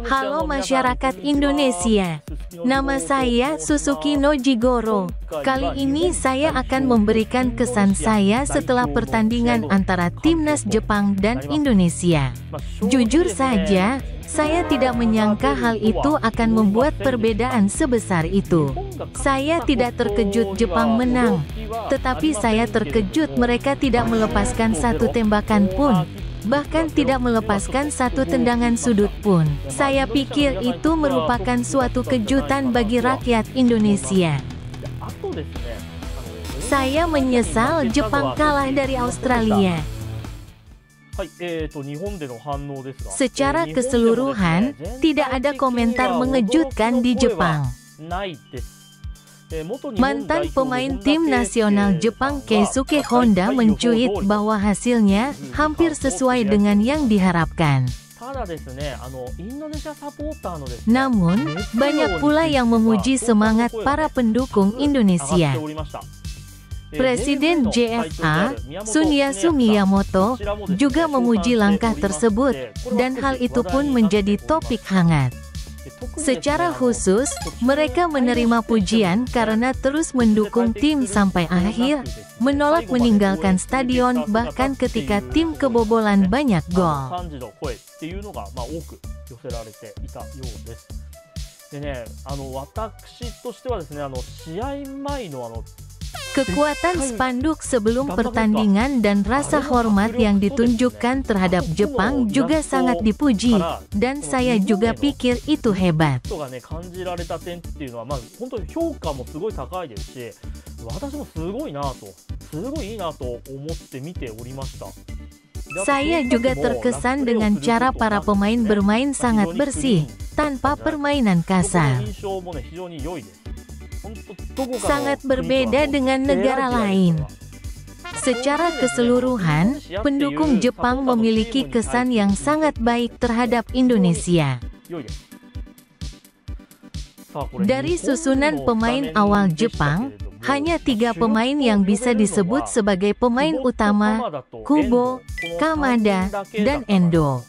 Halo masyarakat Indonesia, nama saya Suzuki Nojigoro. Kali ini saya akan memberikan kesan saya setelah pertandingan antara timnas Jepang dan Indonesia. Jujur saja, saya tidak menyangka hal itu akan membuat perbedaan sebesar itu. Saya tidak terkejut Jepang menang, tetapi saya terkejut mereka tidak melepaskan satu tembakan pun. Bahkan tidak melepaskan satu tendangan sudut pun. Saya pikir itu merupakan suatu kejutan bagi rakyat Indonesia. Saya menyesal Jepang kalah dari Australia. Secara keseluruhan, tidak ada komentar mengejutkan di Jepang. Mantan pemain tim nasional Jepang Keisuke Honda mencuit bahwa hasilnya hampir sesuai dengan yang diharapkan. Namun, banyak pula yang memuji semangat para pendukung Indonesia. Presiden JFA, Sunyasu Miyamoto, juga memuji langkah tersebut, dan hal itu pun menjadi topik hangat. Secara khusus, mereka menerima pujian karena terus mendukung tim sampai akhir, menolak meninggalkan stadion bahkan ketika tim kebobolan banyak gol. Kekuatan spanduk sebelum pertandingan dan rasa hormat yang ditunjukkan terhadap Jepang juga sangat dipuji, dan saya juga pikir itu hebat. Saya juga terkesan dengan cara para pemain bermain sangat bersih, tanpa permainan kasar. Sangat berbeda dengan negara lain. Secara keseluruhan, pendukung Jepang memiliki kesan yang sangat baik terhadap Indonesia. Dari susunan pemain awal Jepang, hanya 3 pemain yang bisa disebut sebagai pemain utama: Kubo, Kamada, dan Endo.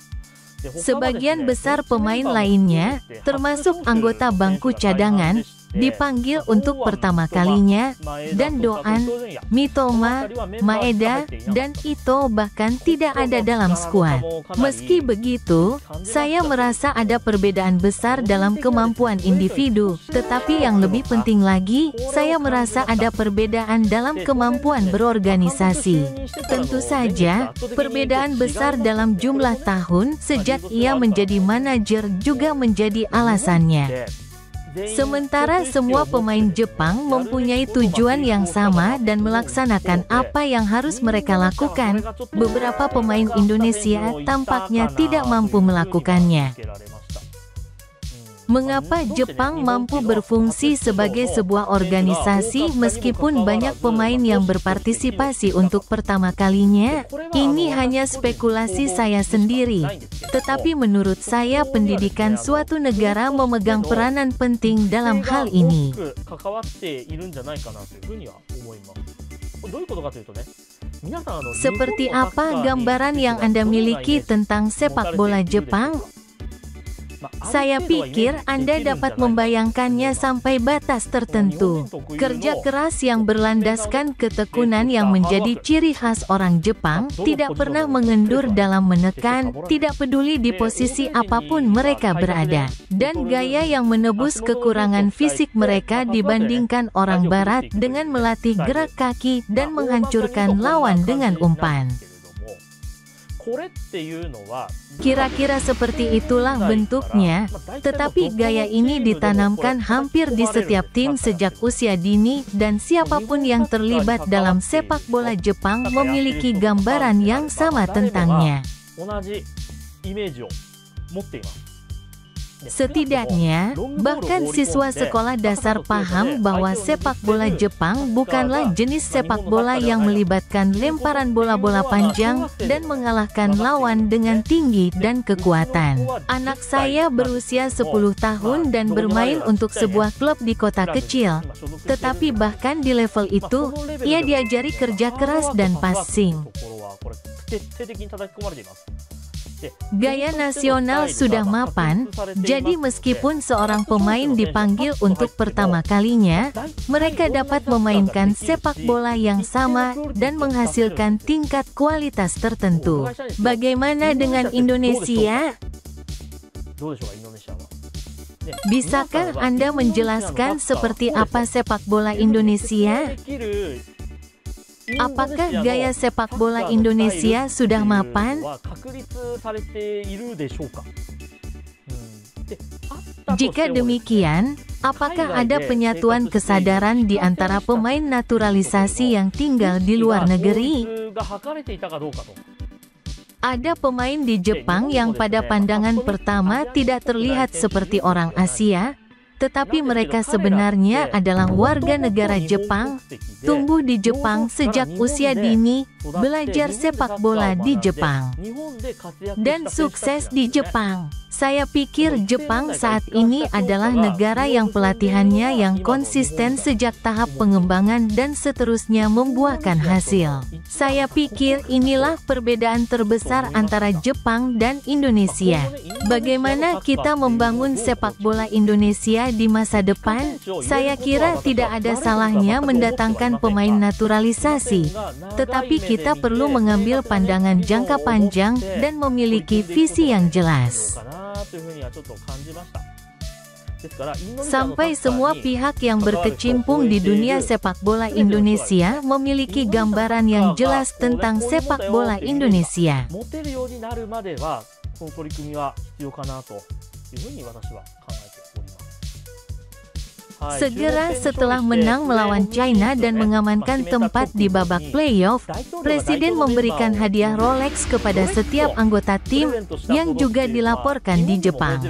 Sebagian besar pemain lainnya, termasuk anggota bangku cadangan, dipanggil untuk pertama kalinya, dan Doan, Mitoma, Maeda, dan Ito bahkan tidak ada dalam skuad. Meski begitu, saya merasa ada perbedaan besar dalam kemampuan individu, tetapi yang lebih penting lagi, saya merasa ada perbedaan dalam kemampuan berorganisasi. Tentu saja, perbedaan besar dalam jumlah tahun sejak ia menjadi manajer juga menjadi alasannya. Sementara semua pemain Jepang mempunyai tujuan yang sama dan melaksanakan apa yang harus mereka lakukan, beberapa pemain Indonesia tampaknya tidak mampu melakukannya. Mengapa Jepang mampu berfungsi sebagai sebuah organisasi meskipun banyak pemain yang berpartisipasi untuk pertama kalinya? Ini hanya spekulasi saya sendiri. Tetapi menurut saya pendidikan suatu negara memegang peranan penting dalam hal ini. Seperti apa gambaran yang Anda miliki tentang sepak bola Jepang? Saya pikir Anda dapat membayangkannya sampai batas tertentu. Kerja keras yang berlandaskan ketekunan yang menjadi ciri khas orang Jepang, tidak pernah mengendur dalam menekan, tidak peduli di posisi apapun mereka berada. Dan gaya yang menebus kekurangan fisik mereka dibandingkan orang Barat dengan melatih gerak kaki dan menghancurkan lawan dengan umpan. Kira-kira seperti itulah bentuknya, tetapi gaya ini ditanamkan hampir di setiap tim sejak usia dini, dan siapapun yang terlibat dalam sepak bola Jepang memiliki gambaran yang sama tentangnya. Setidaknya, bahkan siswa sekolah dasar paham bahwa sepak bola Jepang bukanlah jenis sepak bola yang melibatkan lemparan bola-bola panjang dan mengalahkan lawan dengan tinggi dan kekuatan. Anak saya berusia 10 tahun dan bermain untuk sebuah klub di kota kecil. Tetapi bahkan di level itu, ia diajari kerja keras dan passing. Gaya nasional sudah mapan, jadi meskipun seorang pemain dipanggil untuk pertama kalinya, mereka dapat memainkan sepak bola yang sama dan menghasilkan tingkat kualitas tertentu. Bagaimana dengan Indonesia? Bisakah Anda menjelaskan seperti apa sepak bola Indonesia? Apakah gaya sepak bola Indonesia sudah mapan? Jika demikian, apakah ada penyatuan kesadaran di antara pemain naturalisasi yang tinggal di luar negeri? Ada pemain di Jepang yang pada pandangan pertama tidak terlihat seperti orang Asia, tetapi mereka sebenarnya adalah warga negara Jepang, tumbuh di Jepang sejak usia dini, belajar sepak bola di Jepang, dan sukses di Jepang. Saya pikir Jepang saat ini adalah negara yang pelatihannya yang konsisten sejak tahap pengembangan dan seterusnya membuahkan hasil. Saya pikir inilah perbedaan terbesar antara Jepang dan Indonesia. Bagaimana kita membangun sepak bola Indonesia di masa depan? Saya kira tidak ada salahnya mendatangkan pemain naturalisasi, tetapi kita perlu mengambil pandangan jangka panjang dan memiliki visi yang jelas. Sampai semua pihak yang berkecimpung di dunia sepak bola Indonesia memiliki gambaran yang jelas tentang sepak bola Indonesia. Segera setelah menang melawan China dan mengamankan tempat di babak playoff, Presiden memberikan hadiah Rolex kepada setiap anggota tim yang juga dilaporkan di Jepang.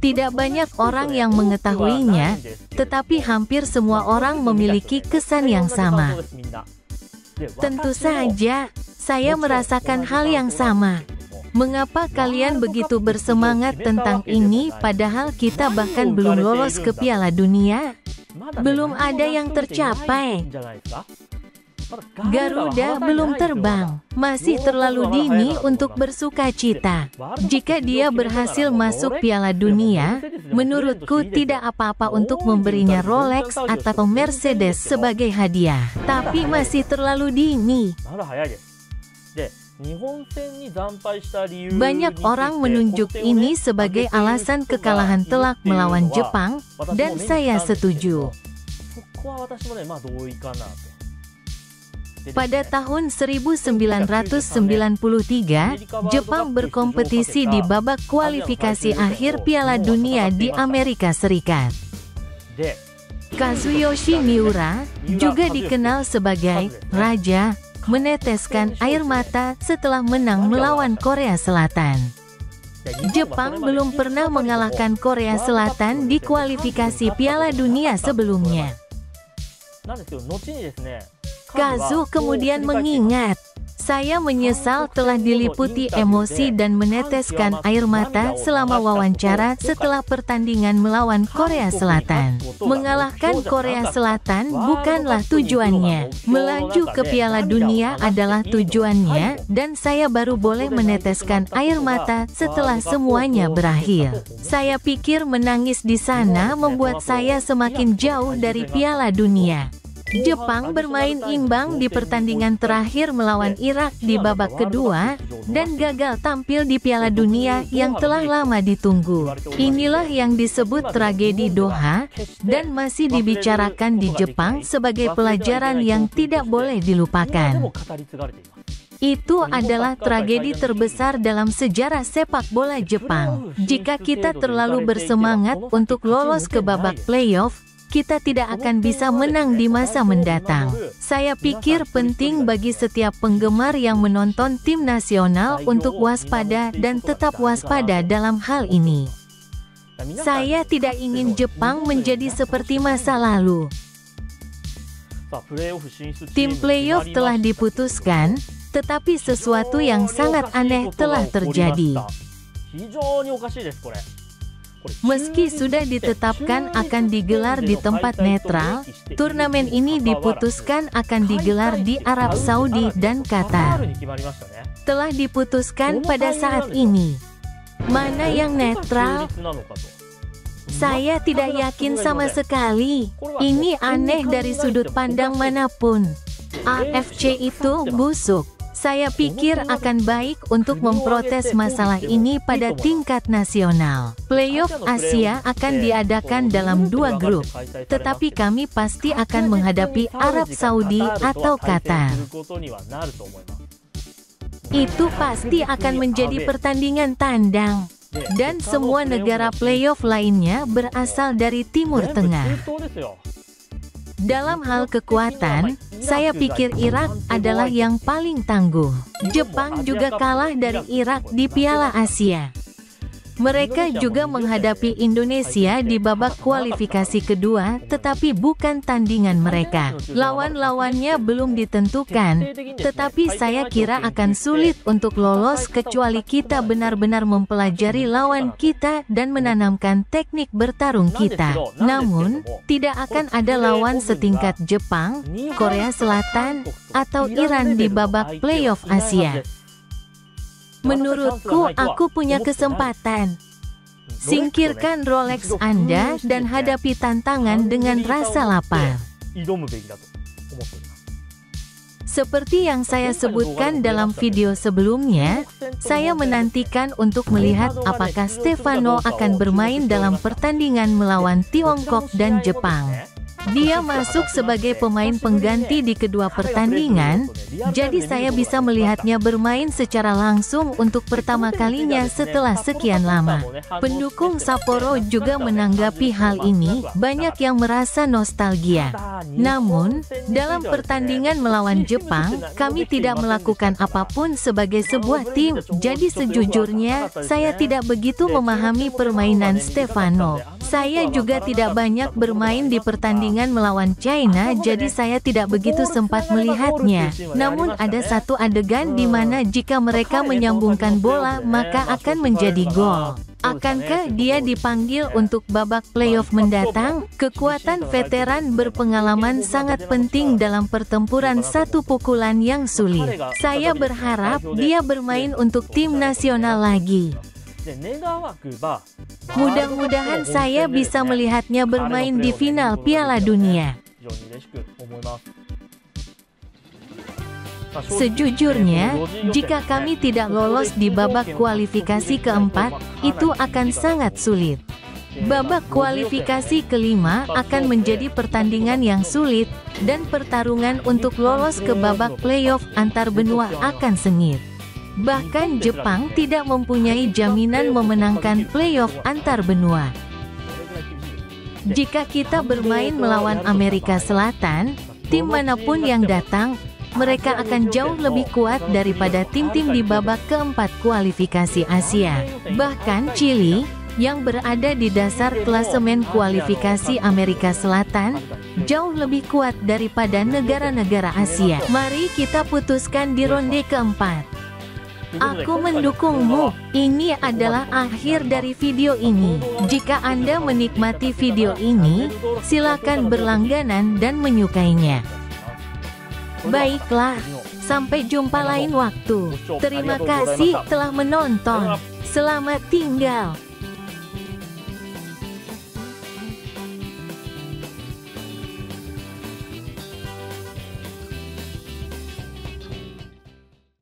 Tidak banyak orang yang mengetahuinya, tetapi hampir semua orang memiliki kesan yang sama. Tentu saja, saya merasakan hal yang sama. Mengapa kalian begitu bersemangat tentang ini padahal kita bahkan belum lolos ke Piala Dunia? Belum ada yang tercapai. Garuda belum terbang. Masih terlalu dini untuk bersuka cita. Jika dia berhasil masuk Piala Dunia, menurutku tidak apa-apa untuk memberinya Rolex atau Mercedes sebagai hadiah. Tapi masih terlalu dini. Banyak orang menunjuk ini sebagai alasan kekalahan telak melawan Jepang, dan saya setuju. Pada tahun 1993, Jepang berkompetisi di babak kualifikasi akhir Piala Dunia di Amerika Serikat. Kazuyoshi Miura, juga dikenal sebagai Raja, meneteskan air mata setelah menang melawan Korea Selatan. Jepang belum pernah mengalahkan Korea Selatan di kualifikasi Piala Dunia sebelumnya. Kazu kemudian mengingat, saya menyesal telah diliputi emosi dan meneteskan air mata selama wawancara setelah pertandingan melawan Korea Selatan. Mengalahkan Korea Selatan bukanlah tujuannya. Melaju ke Piala Dunia adalah tujuannya, dan saya baru boleh meneteskan air mata setelah semuanya berakhir. Saya pikir menangis di sana membuat saya semakin jauh dari Piala Dunia. Jepang bermain imbang di pertandingan terakhir melawan Irak di babak kedua, dan gagal tampil di Piala Dunia yang telah lama ditunggu. Inilah yang disebut tragedi Doha, dan masih dibicarakan di Jepang sebagai pelajaran yang tidak boleh dilupakan. Itu adalah tragedi terbesar dalam sejarah sepak bola Jepang. Jika kita terlalu bersemangat untuk lolos ke babak playoff, kita tidak akan bisa menang di masa mendatang. Saya pikir penting bagi setiap penggemar yang menonton tim nasional untuk waspada dan tetap waspada dalam hal ini. Saya tidak ingin Jepang menjadi seperti masa lalu. Tim playoff telah diputuskan, tetapi sesuatu yang sangat aneh telah terjadi. Meski sudah ditetapkan akan digelar di tempat netral, turnamen ini diputuskan akan digelar di Arab Saudi dan Qatar. telah diputuskan pada saat ini. Mana yang netral? Saya tidak yakin sama sekali. Ini aneh dari sudut pandang manapun. AFC itu busuk. Saya pikir akan baik untuk memprotes masalah ini pada tingkat nasional. Playoff Asia akan diadakan dalam 2 grup, tetapi kami pasti akan menghadapi Arab Saudi atau Qatar. Itu pasti akan menjadi pertandingan tandang. Dan semua negara playoff lainnya berasal dari Timur Tengah. Dalam hal kekuatan, saya pikir Irak adalah yang paling tangguh. Jepang juga kalah dari Irak di Piala Asia. Mereka juga menghadapi Indonesia di babak kualifikasi kedua, tetapi bukan tandingan mereka. Lawan-lawannya belum ditentukan, tetapi saya kira akan sulit untuk lolos kecuali kita benar-benar mempelajari lawan kita dan menanamkan teknik bertarung kita. Namun, tidak akan ada lawan setingkat Jepang, Korea Selatan, atau Iran di babak playoff Asia. Menurutku, aku punya kesempatan. Singkirkan Rolex Anda dan hadapi tantangan dengan rasa lapar. Seperti yang saya sebutkan dalam video sebelumnya, saya menantikan untuk melihat apakah Stefano akan bermain dalam pertandingan melawan Tiongkok dan Jepang. Dia masuk sebagai pemain pengganti di kedua pertandingan, jadi saya bisa melihatnya bermain secara langsung untuk pertama kalinya setelah sekian lama. Pendukung Sapporo juga menanggapi hal ini, banyak yang merasa nostalgia. Namun, dalam pertandingan melawan Jepang, kami tidak melakukan apapun sebagai sebuah tim, jadi sejujurnya, saya tidak begitu memahami permainan Stefano. Saya juga tidak banyak bermain di pertandingan melawan China, jadi saya tidak begitu sempat melihatnya. Namun ada satu adegan di mana jika mereka menyambungkan bola, maka akan menjadi gol. Akankah dia dipanggil untuk babak playoff mendatang? Kekuatan veteran berpengalaman sangat penting dalam pertempuran satu pukulan yang sulit. Saya berharap dia bermain untuk tim nasional lagi. Mudah-mudahan saya bisa melihatnya bermain di final Piala Dunia. Sejujurnya, jika kami tidak lolos di babak kualifikasi keempat, itu akan sangat sulit. Babak kualifikasi kelima akan menjadi pertandingan yang sulit, dan pertarungan untuk lolos ke babak playoff antar benua akan sengit. Bahkan Jepang tidak mempunyai jaminan memenangkan playoff antar benua. Jika kita bermain melawan Amerika Selatan, tim manapun yang datang, mereka akan jauh lebih kuat daripada tim-tim di babak keempat kualifikasi Asia. Bahkan Chili, yang berada di dasar klasemen kualifikasi Amerika Selatan, jauh lebih kuat daripada negara-negara Asia. Mari kita putuskan di ronde keempat. Aku mendukungmu. Ini adalah akhir dari video ini. Jika Anda menikmati video ini, silakan berlangganan dan menyukainya. Baiklah, sampai jumpa lain waktu. Terima kasih telah menonton. Selamat tinggal.